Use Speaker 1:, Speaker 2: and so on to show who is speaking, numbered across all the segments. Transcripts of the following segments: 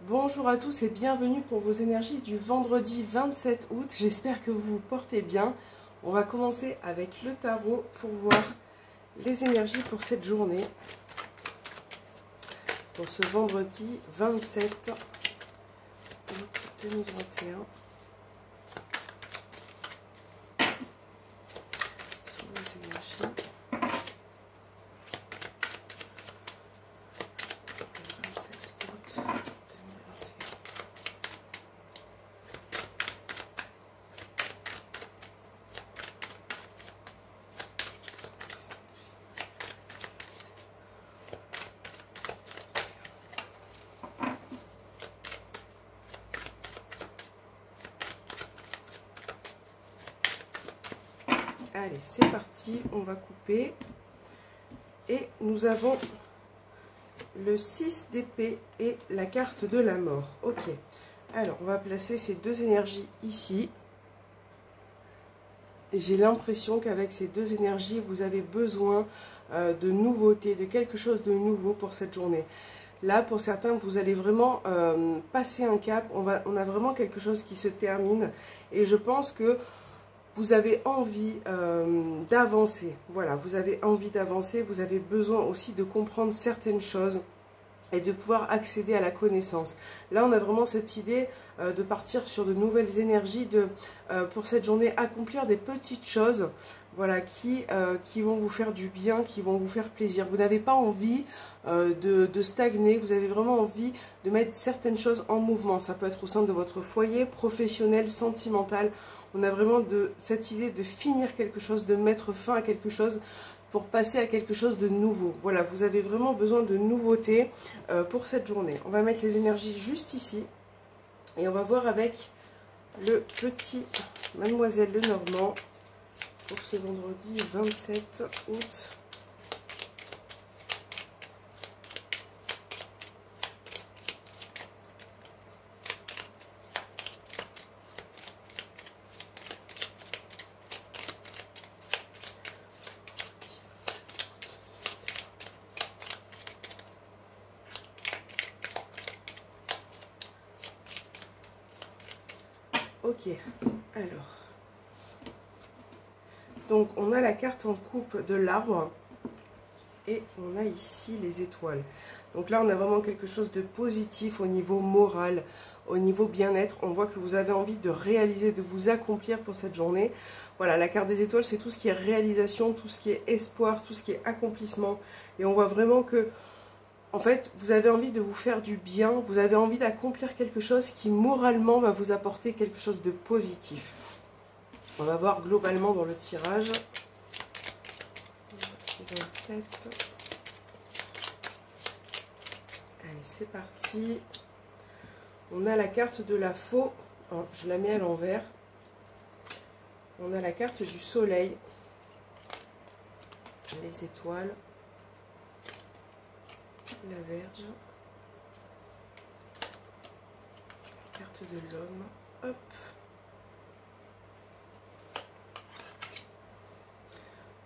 Speaker 1: Bonjour à tous et bienvenue pour vos énergies du vendredi 27 août. J'espère que vous vous portez bien. On va commencer avec le tarot pour voir les énergies pour cette journée. Pour ce vendredi 27 août 2021. Sur les énergies. Allez, c'est parti, on va couper. Et nous avons le 6 d'épée et la carte de la mort. Ok, alors on va placer ces deux énergies ici. J'ai l'impression qu'avec ces deux énergies, vous avez besoin de nouveautés, de quelque chose de nouveau pour cette journée. Là, pour certains, vous allez vraiment passer un cap. On a vraiment quelque chose qui se termine. Et je pense que vous avez envie d'avancer. Voilà, vous avez envie d'avancer. Vous avez besoin aussi de comprendre certaines choses et de pouvoir accéder à la connaissance. Là, on a vraiment cette idée de partir sur de nouvelles énergies, pour cette journée, accomplir des petites choses, voilà, qui vont vous faire du bien, qui vont vous faire plaisir. Vous n'avez pas envie de stagner, vous avez vraiment envie de mettre certaines choses en mouvement. Ça peut être au sein de votre foyer, professionnel, sentimental. On a vraiment cette idée de finir quelque chose, de mettre fin à quelque chose, pour passer à quelque chose de nouveau. Voilà, vous avez vraiment besoin de nouveautés pour cette journée. On va mettre les énergies juste ici. Et on va voir avec le petit Mademoiselle Lenormand pour ce vendredi 27 août. Ok, alors, donc on a la carte en coupe de l'arbre et on a ici les étoiles. Donc là, on a vraiment quelque chose de positif au niveau moral, au niveau bien-être. On voit que vous avez envie de réaliser, de vous accomplir pour cette journée. Voilà, la carte des étoiles, c'est tout ce qui est réalisation, tout ce qui est espoir, tout ce qui est accomplissement. Et on voit vraiment que, en fait, vous avez envie de vous faire du bien, vous avez envie d'accomplir quelque chose qui moralement va vous apporter quelque chose de positif. On va voir globalement dans le tirage. 27. Allez, c'est parti. On a la carte de la faux. Oh, je la mets à l'envers. On a la carte du soleil. Les étoiles. La Vierge, la carte de l'homme, hop,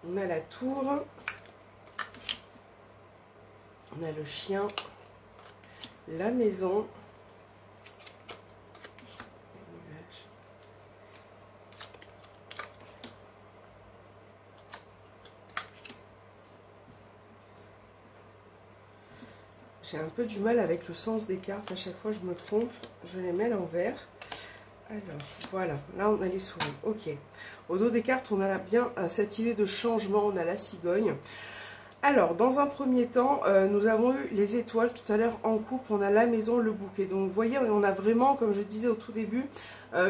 Speaker 1: on a la tour, on a le chien, la maison, les nuages. J'ai un peu du mal avec le sens des cartes, à chaque fois je me trompe, je les mets à l'envers. Alors, voilà, là on a les souris, ok. Au dos des cartes, on a bien cette idée de changement, on a la cigogne. Alors, dans un premier temps, nous avons eu les étoiles tout à l'heure en coupe, on a la maison, le bouquet. Donc, vous voyez, on a vraiment, comme je disais au tout début,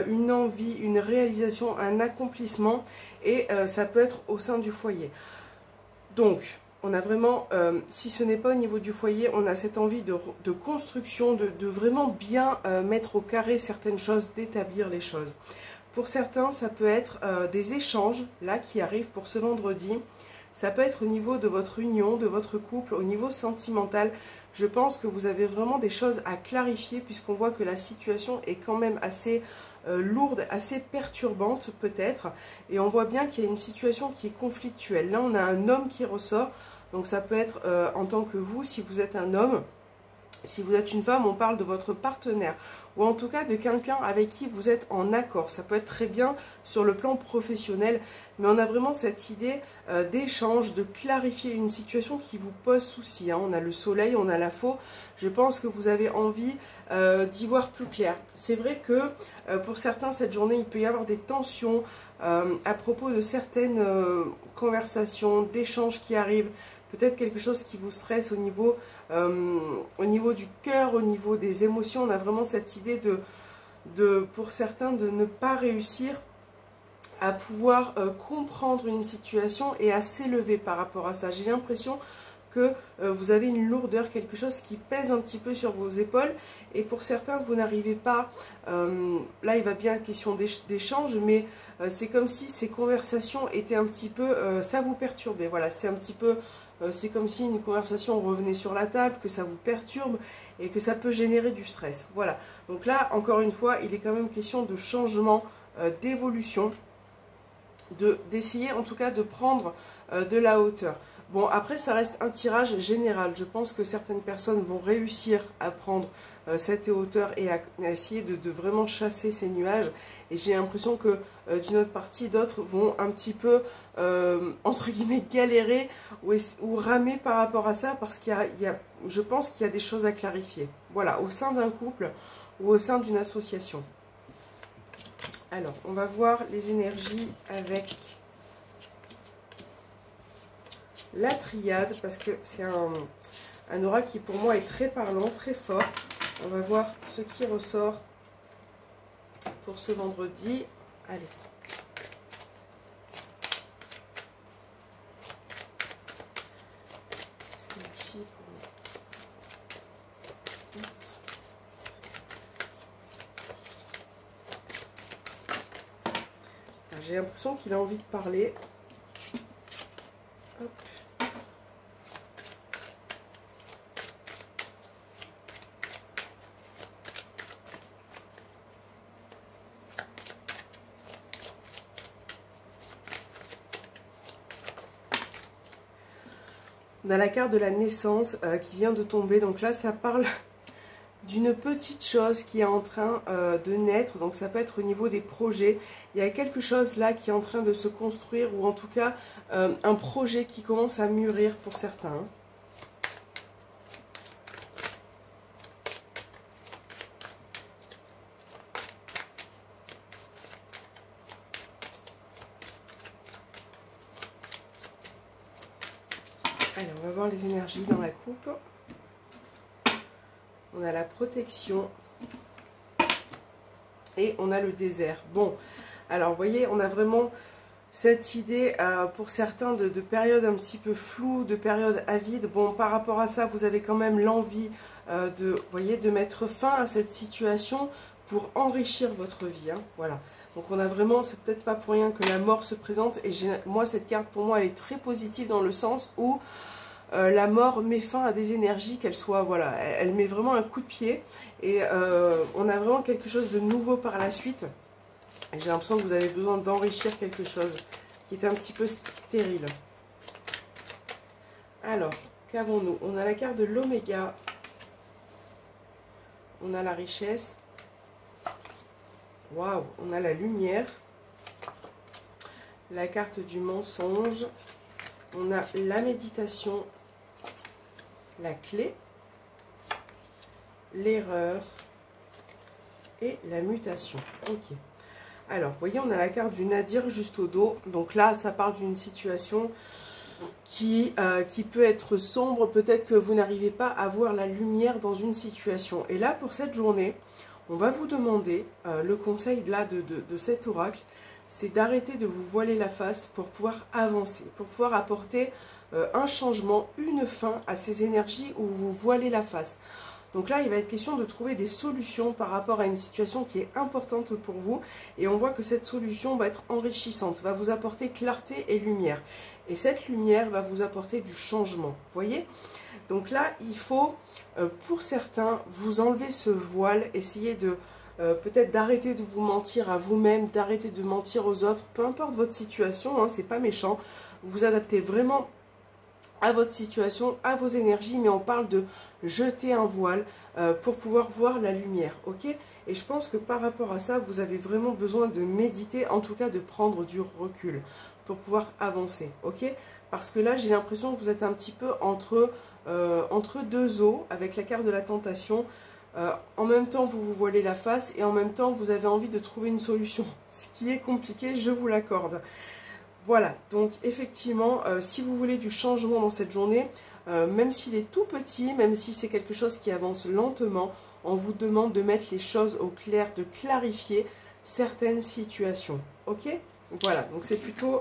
Speaker 1: une envie, une réalisation, un accomplissement, et ça peut être au sein du foyer. Donc, on a vraiment, si ce n'est pas au niveau du foyer, on a cette envie de construction, de vraiment bien mettre au carré certaines choses, d'établir les choses. Pour certains, ça peut être des échanges, là, qui arrivent pour ce vendredi. Ça peut être au niveau de votre union, de votre couple, au niveau sentimental. Je pense que vous avez vraiment des choses à clarifier, puisqu'on voit que la situation est quand même assez lourde, assez perturbante peut-être. Et on voit bien qu'il y a une situation qui est conflictuelle. Là, on a un homme qui ressort. Donc ça peut être en tant que vous, si vous êtes un homme, Si vous êtes une femme, on parle de votre partenaire ou en tout cas de quelqu'un avec qui vous êtes en accord. Ça peut être très bien sur le plan professionnel, mais on a vraiment cette idée d'échange, de clarifier une situation qui vous pose souci. Hein. On a le soleil, on a la faux. Je pense que vous avez envie d'y voir plus clair. C'est vrai que pour certains, cette journée, il peut y avoir des tensions à propos de certaines conversations, d'échanges qui arrivent. Peut-être quelque chose qui vous stresse au niveau du cœur, au niveau des émotions. On a vraiment cette idée pour certains de ne pas réussir à pouvoir comprendre une situation et à s'élever par rapport à ça. J'ai l'impression que vous avez une lourdeur, quelque chose qui pèse un petit peu sur vos épaules. Et pour certains, vous n'arrivez pas... là, il va bien être question d'échange, mais c'est comme si ces conversations étaient un petit peu... ça vous perturbait. Voilà, c'est un petit peu... c'est comme si une conversation revenait sur la table, que ça vous perturbe et que ça peut générer du stress. Voilà. Donc là, encore une fois, il est quand même question de changement, d'évolution, d'essayer en tout cas de prendre de la hauteur. Bon, après, ça reste un tirage général. Je pense que certaines personnes vont réussir à prendre cette hauteur et à essayer de vraiment chasser ces nuages. Et j'ai l'impression que d'une autre partie, d'autres vont un petit peu, entre guillemets, galérer ou ramer par rapport à ça parce je pense qu'il y a des choses à clarifier. Voilà, au sein d'un couple ou au sein d'une association. Alors, on va voir les énergies avec la triade, parce que c'est un oracle qui pour moi est très parlant, très fort. On va voir ce qui ressort pour ce vendredi. Allez. J'ai l'impression qu'il a envie de parler. Hop. On a la carte de la naissance qui vient de tomber. Donc là, ça parle d'une petite chose qui est en train de naître. Donc ça peut être au niveau des projets. Il y a quelque chose là qui est en train de se construire, ou en tout cas un projet qui commence à mûrir pour certains. Allez, on va voir les énergies dans la coupe. On a la protection et on a le désert. Bon, alors vous voyez, on a vraiment cette idée pour certains de périodes un petit peu floues, de périodes avides. Bon, par rapport à ça, vous avez quand même l'envie de mettre fin à cette situation pour enrichir votre vie. Hein, voilà. Donc on a vraiment, c'est peut-être pas pour rien que la mort se présente. Et moi, cette carte, pour moi, elle est très positive dans le sens où la mort met fin à des énergies, qu'elle soit, voilà, elle met vraiment un coup de pied. Et on a vraiment quelque chose de nouveau par la suite. J'ai l'impression que vous avez besoin d'enrichir quelque chose qui est un petit peu stérile. Alors, qu'avons-nous? On a la carte de l'oméga. On a la richesse. Waouh, on a la lumière. La carte du mensonge. On a la méditation. La clé. L'erreur. Et la mutation. Ok. Alors, vous voyez, on a la carte du nadir juste au dos. Donc là, ça parle d'une situation qui peut être sombre. Peut-être que vous n'arrivez pas à voir la lumière dans une situation. Et là, pour cette journée, on va vous demander, le conseil là de cet oracle, c'est d'arrêter de vous voiler la face pour pouvoir avancer, pour pouvoir apporter un changement, une fin à ces énergies où vous voilez la face. Donc là, il va être question de trouver des solutions par rapport à une situation qui est importante pour vous. Et on voit que cette solution va être enrichissante, va vous apporter clarté et lumière. Et cette lumière va vous apporter du changement. Vous voyez? Donc là, il faut, pour certains, vous enlever ce voile, essayer de peut-être d'arrêter de vous mentir à vous-même, d'arrêter de mentir aux autres. Peu importe votre situation, hein, c'est pas méchant. Vous vous adaptez vraiment à votre situation, à vos énergies, mais on parle de jeter un voile pour pouvoir voir la lumière, ok? Et je pense que par rapport à ça, vous avez vraiment besoin de méditer, en tout cas de prendre du recul pour pouvoir avancer, ok? Parce que là, j'ai l'impression que vous êtes un petit peu entre deux eaux, avec la carte de la tentation. En même temps, vous vous voilez la face et en même temps, vous avez envie de trouver une solution. Ce qui est compliqué, je vous l'accorde. Voilà, donc effectivement, si vous voulez du changement dans cette journée, même s'il est tout petit, même si c'est quelque chose qui avance lentement, on vous demande de mettre les choses au clair, de clarifier certaines situations. Ok? Voilà, donc c'est plutôt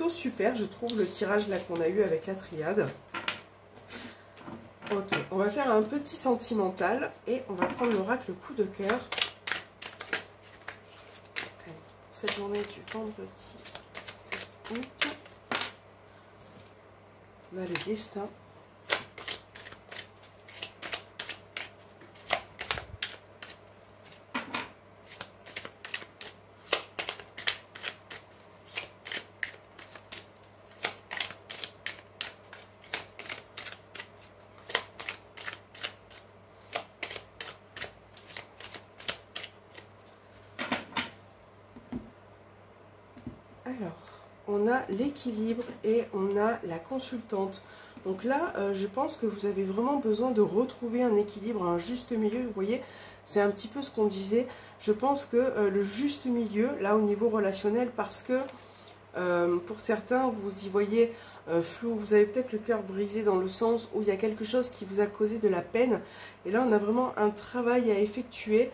Speaker 1: super, je trouve, le tirage là qu'on a eu avec la triade. Ok, on va faire un petit sentimental et on va prendre l'oracle coup de cœur. Allez, cette journée du vendredi 7 août, on a le destin. Alors, on a l'équilibre et on a la consultante. Donc là, je pense que vous avez vraiment besoin de retrouver un équilibre, un juste milieu. Vous voyez, c'est un petit peu ce qu'on disait. Je pense que le juste milieu, là au niveau relationnel, parce que pour certains, vous y voyez flou, vous avez peut-être le cœur brisé dans le sens où il y a quelque chose qui vous a causé de la peine. Et là, on a vraiment un travail à effectuer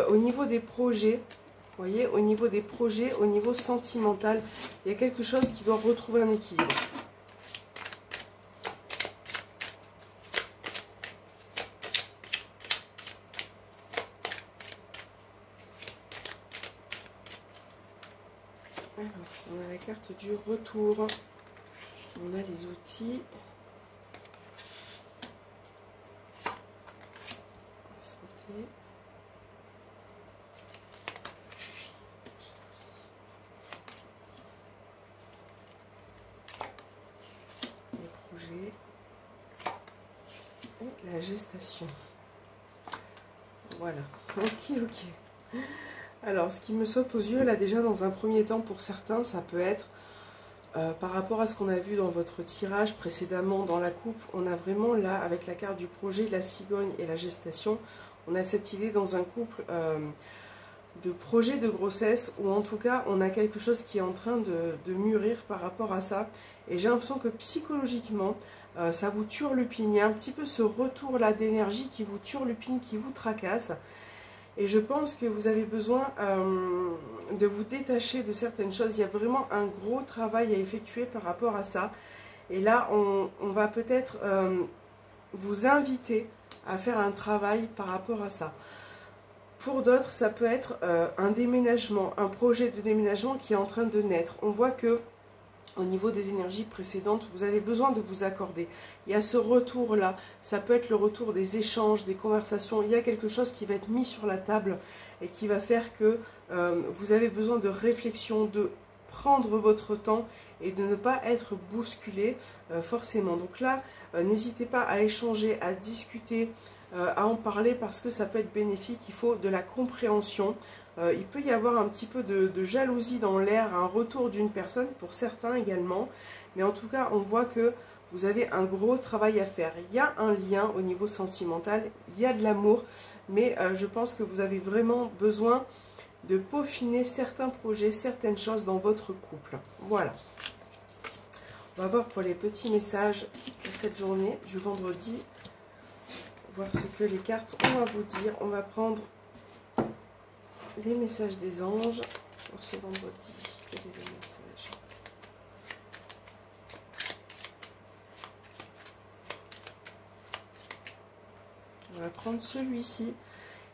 Speaker 1: au niveau des projets. Vous voyez, au niveau des projets, au niveau sentimental, il y a quelque chose qui doit retrouver un équilibre. Alors, on a la carte du retour. On a les outils. Santé. Et la gestation. Voilà. Ok. Alors, ce qui me saute aux yeux, là, déjà, dans un premier temps, pour certains, ça peut être, par rapport à ce qu'on a vu dans votre tirage précédemment dans la coupe, on a vraiment, là, avec la carte du projet, la cigogne et la gestation, on a cette idée dans un couple de projet de grossesse, ou en tout cas, on a quelque chose qui est en train de mûrir par rapport à ça. Et j'ai l'impression que psychologiquement, ça vous turlupine. Il y a un petit peu ce retour-là d'énergie qui vous turlupine, qui vous tracasse. Et je pense que vous avez besoin de vous détacher de certaines choses. Il y a vraiment un gros travail à effectuer par rapport à ça. Et là, on va peut-être vous inviter à faire un travail par rapport à ça. Pour d'autres, ça peut être un déménagement, un projet de déménagement qui est en train de naître. On voit que au niveau des énergies précédentes, vous avez besoin de vous accorder. Il y a ce retour-là, ça peut être le retour des échanges, des conversations. Il y a quelque chose qui va être mis sur la table et qui va faire que vous avez besoin de réflexion, de prendre votre temps et de ne pas être bousculé forcément. Donc là, n'hésitez pas à échanger, à discuter, à en parler parce que ça peut être bénéfique. Il faut de la compréhension. Il peut y avoir un petit peu de jalousie dans l'air, un retour d'une personne, pour certains également. Mais en tout cas, on voit que vous avez un gros travail à faire. Il y a un lien au niveau sentimental, il y a de l'amour, mais je pense que vous avez vraiment besoin de peaufiner certains projets, certaines choses dans votre couple. Voilà. On va voir pour les petits messages de cette journée, du vendredi. Voir ce que les cartes ont à vous dire. On va prendre les messages des anges pour ce vendredi. Quel est le message? On va prendre celui-ci.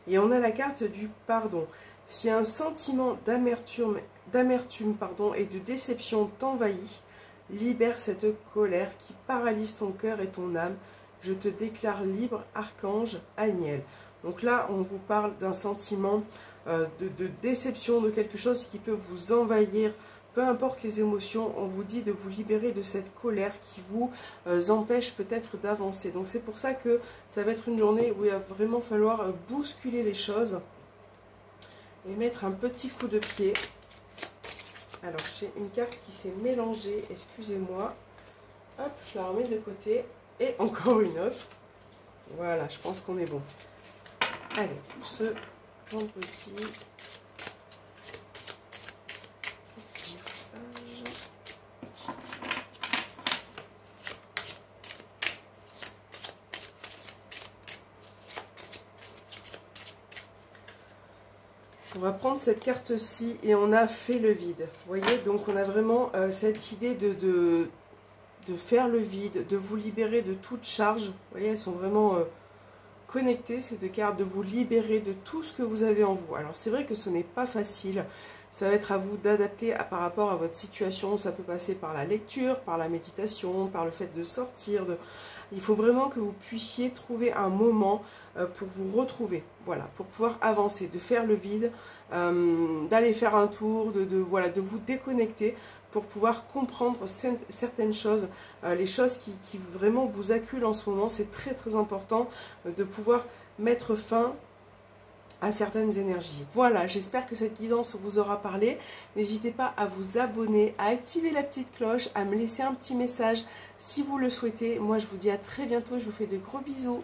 Speaker 1: Et on a la carte du pardon. Si un sentiment d'amertume et de déception t'envahit, libère cette colère qui paralyse ton cœur et ton âme. Je te déclare libre, archange Aniel. Donc là, on vous parle d'un sentiment de déception, de quelque chose qui peut vous envahir, peu importe les émotions, on vous dit de vous libérer de cette colère qui vous empêche peut-être d'avancer. Donc c'est pour ça que ça va être une journée où il va vraiment falloir bousculer les choses et mettre un petit coup de pied. Alors j'ai une carte qui s'est mélangée, excusez-moi. Hop, je la remets de côté. Et encore une autre. Voilà, je pense qu'on est bon. Allez, pour ce vendredi. On va prendre cette carte-ci et on a fait le vide. Vous voyez, donc on a vraiment cette idée de faire le vide, de vous libérer de toute charge. Vous voyez, elles sont vraiment connectées, ces deux cartes, de vous libérer de tout ce que vous avez en vous. Alors c'est vrai que ce n'est pas facile. Ça va être à vous d'adapter par rapport à votre situation. Ça peut passer par la lecture, par la méditation, par le fait de sortir. Il faut vraiment que vous puissiez trouver un moment pour vous retrouver, voilà, pour pouvoir avancer, de faire le vide, d'aller faire un tour, voilà, de vous déconnecter pour pouvoir comprendre certaines choses, les choses qui vraiment vous acculent en ce moment. C'est très très important de pouvoir mettre fin à certaines énergies. Voilà, j'espère que cette guidance vous aura parlé. N'hésitez pas à vous abonner, à activer la petite cloche, à me laisser un petit message si vous le souhaitez. Moi, je vous dis à très bientôt. Je vous fais de gros bisous.